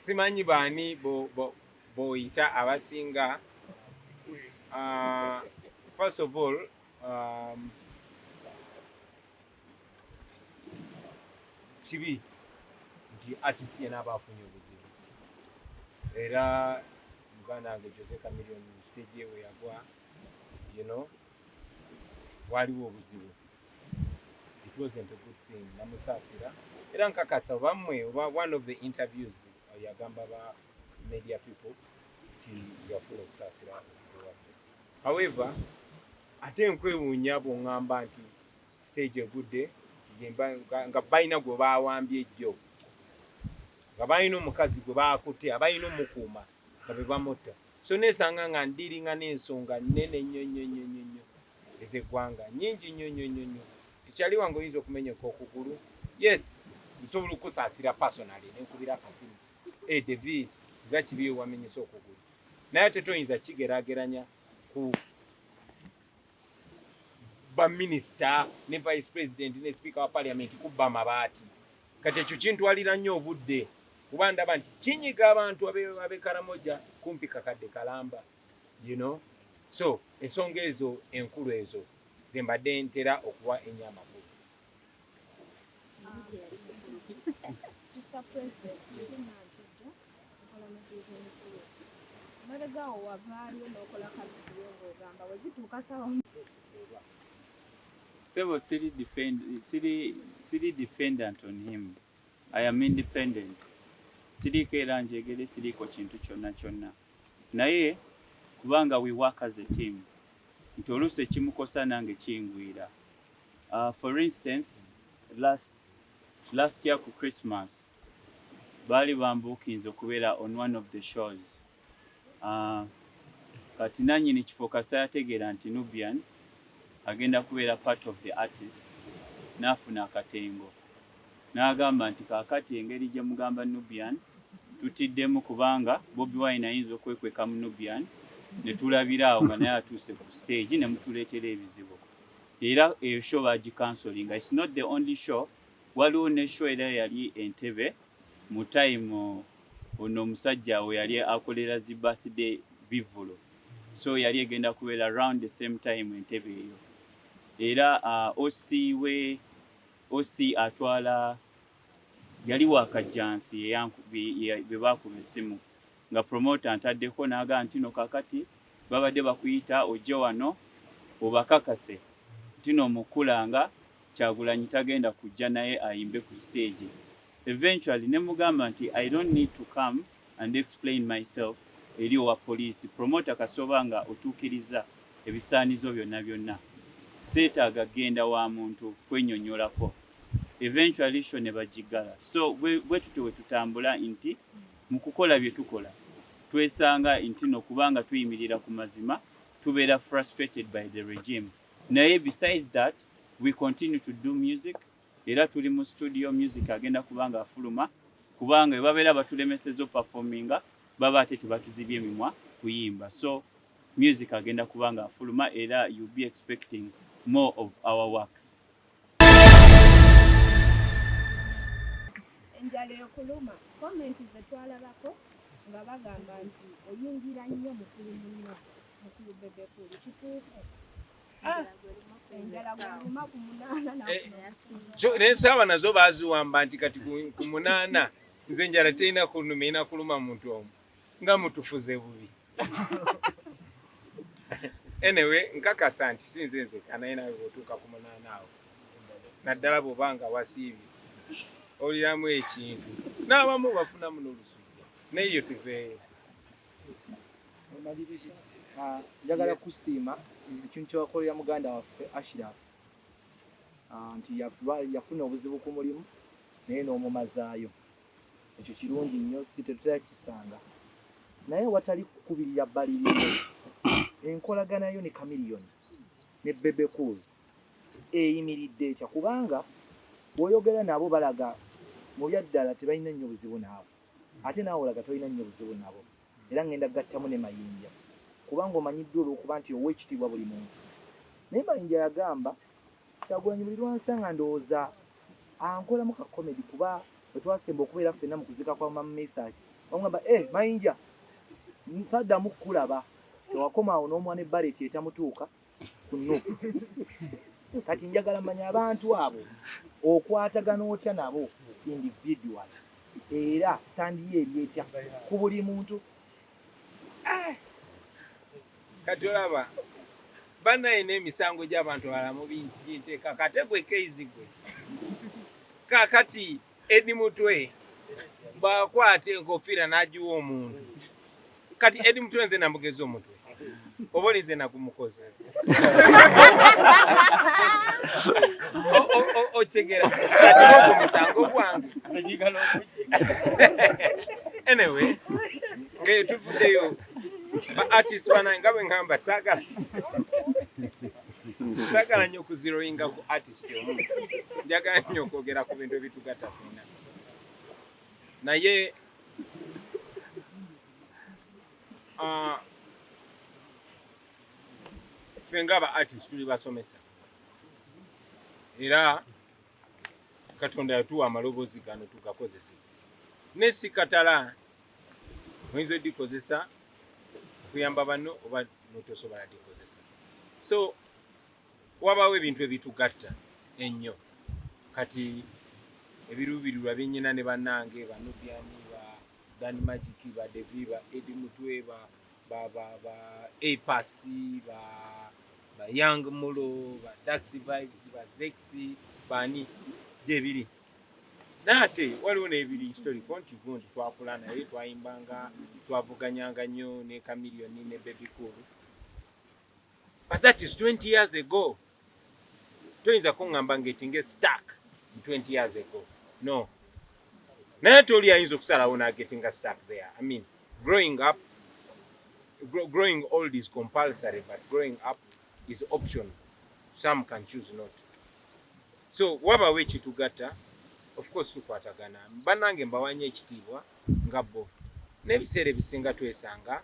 simanyi bani boyita abasinga. First of all, kibi nti artist yena abafunye obuzibu era muganda nge Jose Chameleone stage we yagwa, you know, waliwo obuzibu. It wasn't a good thing. Namusasira era nkakasa bamwe one of the interviews yagamba ba media people yafuna okusasira. However, ate nkwewuunya bw'oŋŋamba nti stage egudde nga balina gwe baawambye ejjo, nga balina omukazi gwe baakutte, abalina omukuuma nga be bamutta. So neesanga nga ndiringa n'ensonga nnene nnyo ez'eggwanga nnyingi nnyo. Ekyali wange oyinza okumenyeka okugulu. Yes, nsobola okusaasira personally nenkubira akasimu. David, nga kibi wamenyesa okugulu. Naye ate toyinza kigeraageranya ku ba minister ne vice president ne speaker wa parliament kubba amabaati. Kati ekyo kintwalira nnyo obudde kuba ndaba nti kinyiga abantu abe Karamoja kumpi kakadde kalamba, you know. So ensonga ezo enkulu ezo ze mbadde ntera okuwa ennyama ku. Several city dependent on him. I am independent. City kera njegere city ko kintu kyonna. Naye kubanga we work as a team. Ntoluse kimukosa nange kingwira. For instance, last year ku Christmas, bali bambukinze okubeera on one of the shows. Kati nanyini kifokasa yategeera nti Nubian agenda kubeera part of the artist, nafuna akatengo. N'agamba nti kaakati engeri gye mugamba Nubian tutiddemu kubanga Bobi Wine ayinza okwekweka mu Nubian ne tulabiraawo nga naye atuuse ku stage ne mutuleetera ebizibu. Era eyo show bagikansolinga. It's not the only show. Waliwo ne show era yali Entebbe mu time ono omusajja we yali akolera zi birthday bivulo. So yali egenda kubeera around the same time Entebbe eyo. Era OC atwala yali wakajansi be bakuba essimu nga promoter antaddeko n'agamba nti no kakati babadde bakuyita ojje wano obakakase nti no mukulanga Kyagulanyi tagenda kujja naye ayimbe ku stage. Eventually ne mugamba nti I don't need to come and explain myself eri owa police. Promoter kasoba nga otuukiriza ebisaanizo byonna seetaaga genda wa muntu kwenyonyolako. Eventually show ne bagigala. So bwe tutambula nti mu kukola bye tukola twesanga nti no kubanga tuyimirira ku mazima tubeera frustrated by the regime. Naye besides that we continue to do music. Era tuli mu studio music agenda kubanga afuluma kubanga babeera batulemesezo performinga baba ate tebatuzibye emimwa kuyimba. So music agenda kubanga afuluma era you'll be expecting more of our works. Enjala yokuluma comment zetwalabako nga bagamba nti oyingira nnyo mukulu muno mukulu Bebe kulu kituufu. Enjala kuluma ku munaana na n'ensaba nazo baaziwamba nti kati ku munaana nze enjala terina kuluma ina kuluma muntu omu nga mutufuze bubi. Anyway, nkakasa nti sinze nze kanaye nawe bw'otuuka ku munaana awo naddala bw'obanga wasiibye oliramu ekintu n'abamu bafunamu n'olusujja naye yo tuveeyo. Njagala kusiima ekintu kyewakolera muganda waffe Ashraf nti yafuna obuzibu ku mulimu naye n'omumazaayo. Ekyo kirungi nnyo, si tetulakisanga. Naye watali kukubirira baliriro enkolagana yo ne Chameleone ne Bebe Cool eyimiridde etya kubanga bw'oyogera nabo balaga mu byaddala tebalina nnyo buzibu nabo ate naawe olaga tolina nnyo buzibu nabo. Era ngenda gattamu ne Mayinja kubanga omanyiddwa olw'okuba nti owa ekitiibwa buli muntu. Naye Mayinja yagamba Kyagulanyi buli lwansanga ndowooza ankolamu ka comedy kuba bwe twasemba okubeera ffenna mu kuzika kwa Mama Mesa bamugamba mayinja nsaddamu kukulaba tewakoma awo n'omwana ebbaleti etamutuuka ku Nuupu. Kati njagala manya abantu abo okwatagana otya nabo individual era standi ye eri etya ku buli muntu. Kati olaba banaye n'emisango gy'abantu balamu binteeka kate gwe keizigwe kakati Edi Mutwe bwakwata enkofiira n'agiwa omuntu. Kati Edi Mutwe nze namugeza omutwe oba olize nakumukoza okigera kati ku musango gwange. Anyway, tuvuddeyo ba artist bana nga bwe ngamba saagala nnyo okuziroyinga ku artist omu, njagala nnyo okwogera ku bintu ebitugatta ffenna naye ffe ng'aba artist tuli basomesa era Katonda yatuwa amaloboozi gano tugakozesa ne si katala oyinza oddikozesa okuyamba banno oba notosobola ddikozesa. So wabaawo ebintu ebitugatta ennyo kati ebiruubirirwa byennyina ne bannange banubyani ba Dani Magic ba Devi ba Edi Mutwe ba Apasi ba Young Mulo ba Daxi Vibes ba Zexi bani gyebiri nate waliwo n'ebiri story konti gundi twakula naye twayimbanga twavuganyanga nnyo ne Chameleone ne Bebe Cool, but that is 20 years ago. Toyinza kuŋŋamba ngetinge stuck 20 years ago, no. Naye toli ayinza okusalawo nagetinga stuck there. I mean, growing old is compulsory, but growing up is optional. Some can choose not. So wabaawo ekitugatta, of course tukwatagana. Bannange mbawanye ekitiibwa nga bo n'ebiseera ebisinga twesanga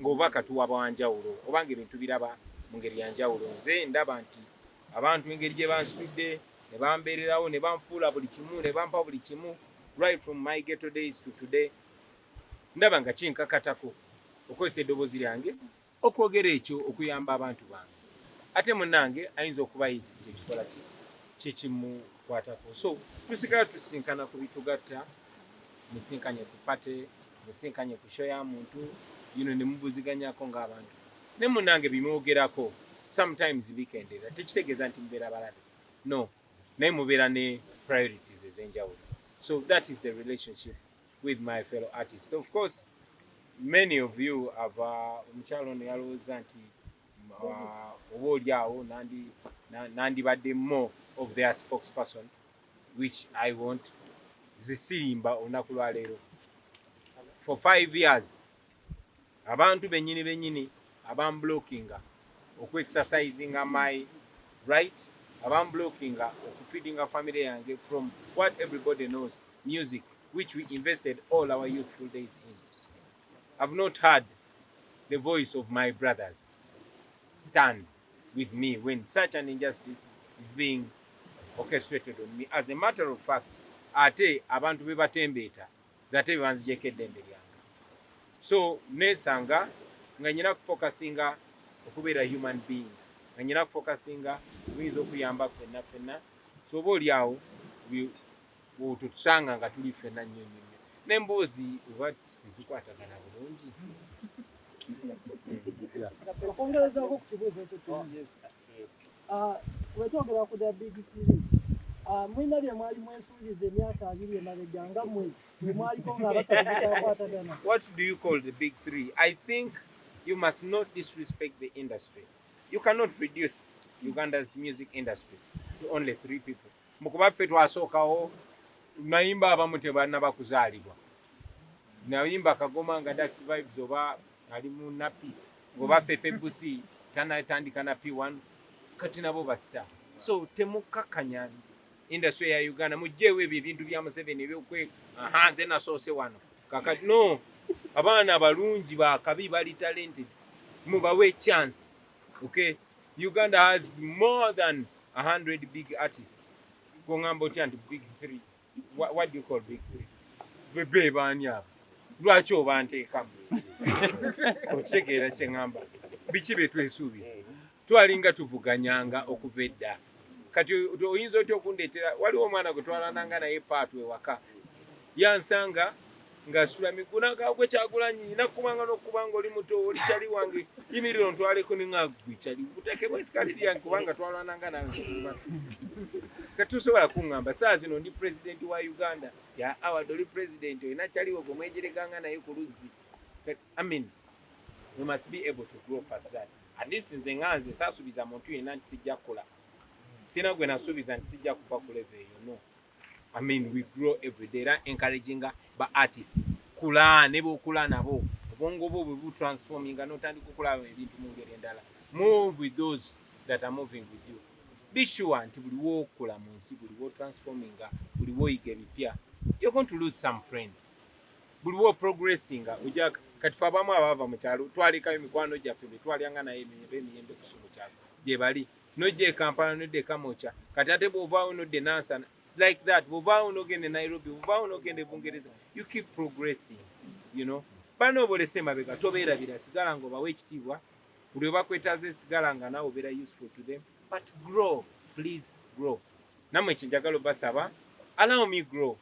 ng'Obubaka tuwaba wanjawulo obanga ebintu biraba mu ngeri yanjawulo. Nze ndaba nti abantu engeri gye bansitudde ne bambeererawo ne banfuula buli kimu ne bampa buli kimu, right from my ghetto days to today, ndaba nga kinkakatako okozesa eddoboozi lyange okwogera ekyo okuyamba abantu bange. Ate munnange ayinza okuba yisi kyekikola kyekimukwatako. So tusigala tusinkana ku bitugatta, musinkanye ku pate, musinkanye ku show ya muntu, ne mubuziganyako ng'abantu. Ne munnange bimwogerako sometimes bikendera tekitegeeza nti mubeera balabe, no, naye mubeera ne priorities ez'enjawulo. So that is the relationship with my fellow artists. Of course, many of you have omukyalo ne yalowooza nti oba oli awo nandibadde more of their spokesperson, which I want. Zisirimba olunaku lwa leero. For 5 years abantu bennyini abamblockinga okwe-exercisinga my right, abamblockinga okufeedinga family yange from what everybody knows, music, which we invested all our youthful days in. I've not heard the voice of my brothers stand with me when such an injustice is being orchestrated on me. As a matter of fact, ate abantu bebatembeeta zate banzijeko eddembe lyange. So nesanga nga nyina kufocusinga okubeera human being, nga nyina kufocusinga kuyinza okuyamba ffenna. So oba oli awo tutusanga nga tuli ffenna nnyo n'emboozi oba situkwatagana bulungi. Okwongerezaako ku kibuuzo ekyo tungi, wetwogera ku the big three, mwina bye mwali mwensuuliza emyaka 2 emabega nga mmwe bwe mwaliko ng'abasabikakwatagana. What do you call the big three? I think you must not disrespect the industry. You cannot reduce Uganda's music industry to only 3 people. Mukuba ffe twasookawo nayimba abamu tebanaba kuzaalibwa. Nayimba akagoma nga Dax Vibes oba ali mu napi, ngoba Fefe Busi tanatandika na P1 kati nabo basita. So temukakanya industry ya Uganda mujjeewo ebyo ebintu bya Museveni ebyokwe nze nasoose wano kakati no, abaana balungi bakabi bali talented, mubawe chance. Okay, Uganda has more than 100 big artists. Kongamba otya nti big 3. What do you call big 3? Bebe bani abo, lwaki oba nteekamu okitegeera kye ŋŋamba biki bye twesuubiza twalinga tuvuganyanga okuva edda kati oyinza otya okundeetera waliwo omwana gwe twalananga naye paatu ewaka yansanga ng'asitula miguna gwe Kyagulanyi nakubanga n'okubanga oli muto oli kyali wange yimiriro ntwaleko neŋagwe kyali gutekebwa esikaali lyange kubanga twalwananga nange kati tusobola kuŋŋamba saa zino ndi pulezidenti wa Uganda ya award oli pulezidenti olina kyaliwo gwe mwejereganga naye ku luzzi I mean we must be able to grow past that at least nze nganze saasuubiza muntu yenna nti sijja kukola sina gwe nasuubiza nti sijja kuva ku level eyo no I mean we grow every day era encouraging ba artists kula ne bokula nabo obongo bwo bwe transforming n'otandika okulaba ebintu mu ngeri endala move with those that are moving with you be sure nti buli wokola mu nsi buli wo transforming buli woyiga ebipya you're going to lose some friends buli wo progressing ojja kati fa abamu abava mu kyalo twalikayo mikwano gyaffe be twalyanga naye emiyembe kusumu kyalo gye bali nojje Kampala nodde Kamocha kati ate bw'ovaawo nodde Nansana like that bw'ovaawo n'ogende Nairobi bw'ovaawo n'ogende Bungereza you keep progressing you know bano obolese mabega tobeerabira sigala ng'obawa ekitiibwa buli bakwetaaza esigala nga naawe obeera useful to them but grow please grow namwe ekyenjagala basaba allow me grow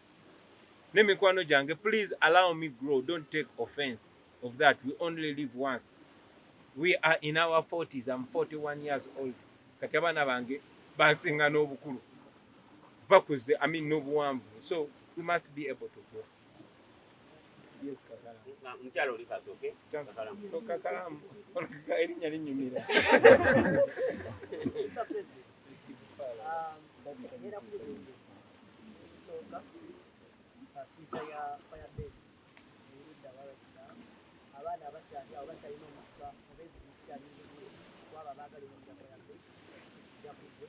n'emikwano gyange please allow me grow don't take offense of that we only live once we are in our 40s I'm 41 years old kati abaana bange bansinga n'obukulu bakuze I mean n'obuwanvu so we must be able to grow. Yes, kakala. Mchalo ulikazo, okay? Kakala, erinnya linyumira. Mr. President, era kulikunde kisoka feature ya Firebase erudda balakira abaana abakyalina omukisa obezinisita bingi kwaba baagala okujja Firebase kijjakudde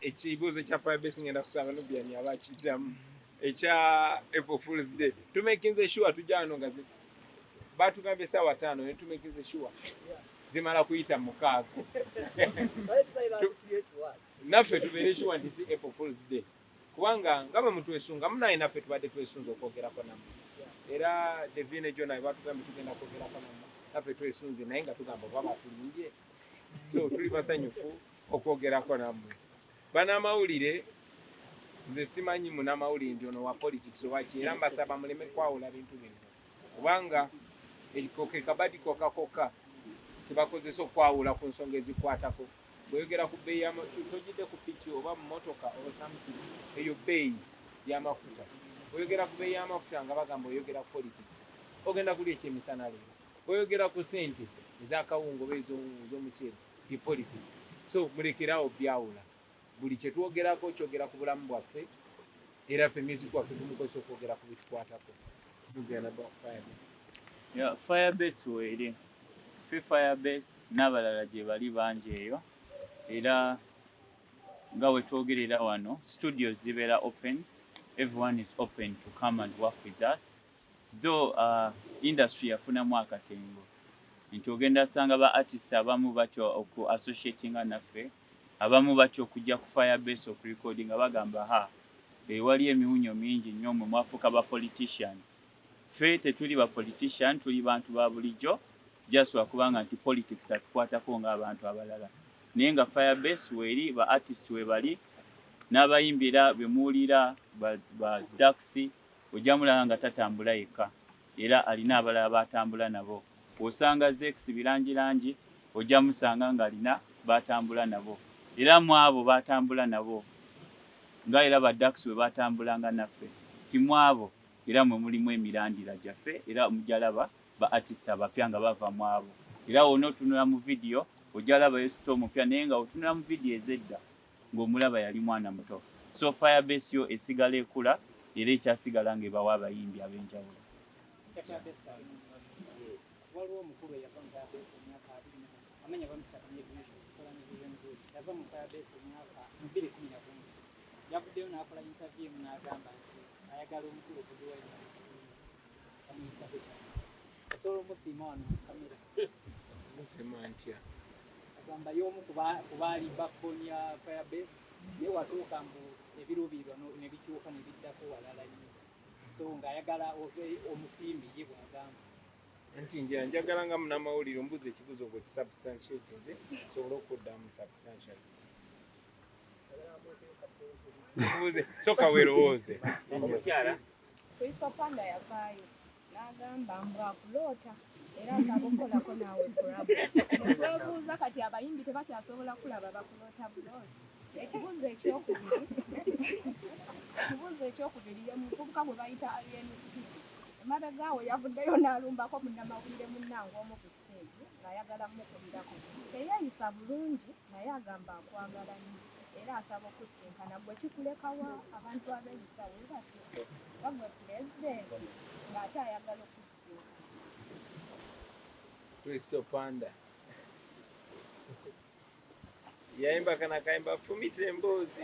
ekibuuzo kya Firebase ngenda kusanga Nubian abakiddamu ekya April Fool's Day tumekinze sure tujja wano nga batugambye essaawa 5 ne tumekinze sure zimala kuyita mukaaga naffe tubeere sure nti si April Fool's Day kubanga nga bwe mutwesunga munaye naffe tubadde twesunze okwogerako nammwe era Devine Jona batugambye tugenda kwogerako nammwe naffe twesunze naye nga tugamba oba batulimbye so tuli basanyufu okwogerako nammwe banamawulire nze simanyi munamawulire ndi ono wa politics owaki era mbasaba muleme kwawula bintu bino kubanga ekikoke kabadi kokakoka tebakozesa okwawula ku nsonga ezikwatako bweyogera ku bbeeyi tojidde ku piki oba mu motoka oba something eyo bbeeyi y'amafuta bweyogera ku bbeeyi y'amafuta nga bagamba oyogera ku politics ogenda kuli ekyemisana leero bweyogera ku sente ez'akawungo oba ez'omuceere ki politics so mulekerawo byawula buli kye twogerako kyogera ku bulamu bwaffe era ffe music waffe tumukozesa okwogera ku bitukwatako tugenda Firebase weeri ffe Firebase n'abalala gye bali bangi eyo era nga we twogerera wano studios zibeera open everyone is open to come and work with us though industry yafunamu akatengo nti ogenda sanga ba artists abamu batyo oku associatinga naffe abamu batyo okujja ku Firebase okurecording bagamba wali emiwunyo mingi nnyo mwe mwafuuka ba politician ffe tetuli ba politician tuli bantu ba bulijjo just wakubanga nti politics atukwatako ng'abantu abalala naye nga Firebase weeri ba artist we bali n'abayimbira be muwulira ba Daxi ojja mulaba nga tatambula yekka era alina abalala batambula nabo osanga Zex birangirangi ojja musanga ng'alina batambula nabo era mu abo batambula nabo nga era ba Daxi we batambulanga naffe kimu abo era mwe mulimu emirandira gyaffe era mujalaba ba artist abapya nga bava mu abo era wona otunula mu video ojalaba yesito omupya naye nga otunula mu video ezedda ng'omulaba yali mwana muto so Firebase yo esigala ekula era ekyasigala ng'ebawa abayimbi ab'enjawulo waliwo omukulu eyava mu Firebase emyaka 20 amanya bamukyatanye okukola ne vision good yava mu Firebase emyaka 2011 yavuddeyo n'akola interview n'agamba nti ayagala omukulu okuduwa osobola omusiima wano mu kamera musima ntya bagamba y'omu ku baali backbone ya Firebase ye watuuka mbu ebiruubirirwa ne bikyuka ne biddako walala nnyo so ng'ayagala omusimbi ye bw'agamba anti njagala nga munnamawulire ombuuza ekibuuzo gwe kisubstantiate nze sobola okuddamu substantiate soka weerowooze omukyala Crystal Panda yavaayo n'agamba mbu akuloota era asaba okukolako naawe kulabu netwebuuza kati abayimbi tebakyasobola kulaba bakuloota buloozi ekibuuzo ekyokubiri ye muvubuka gwe bayita Asindikide emabegaawo yavuddeyo n'alumbako munnamawulire munnange omu ku stage ng'ayagala mukubirako teyeeyisa bulungi naye agamba akwagala nnyo era asaba okusinkana gwe kikulekawa abantu abeeyisa we batyo bagwe pulezidenti ng'ate ayagala okusinkana Crystal Panda yayimba kana kayimba fumita emboozi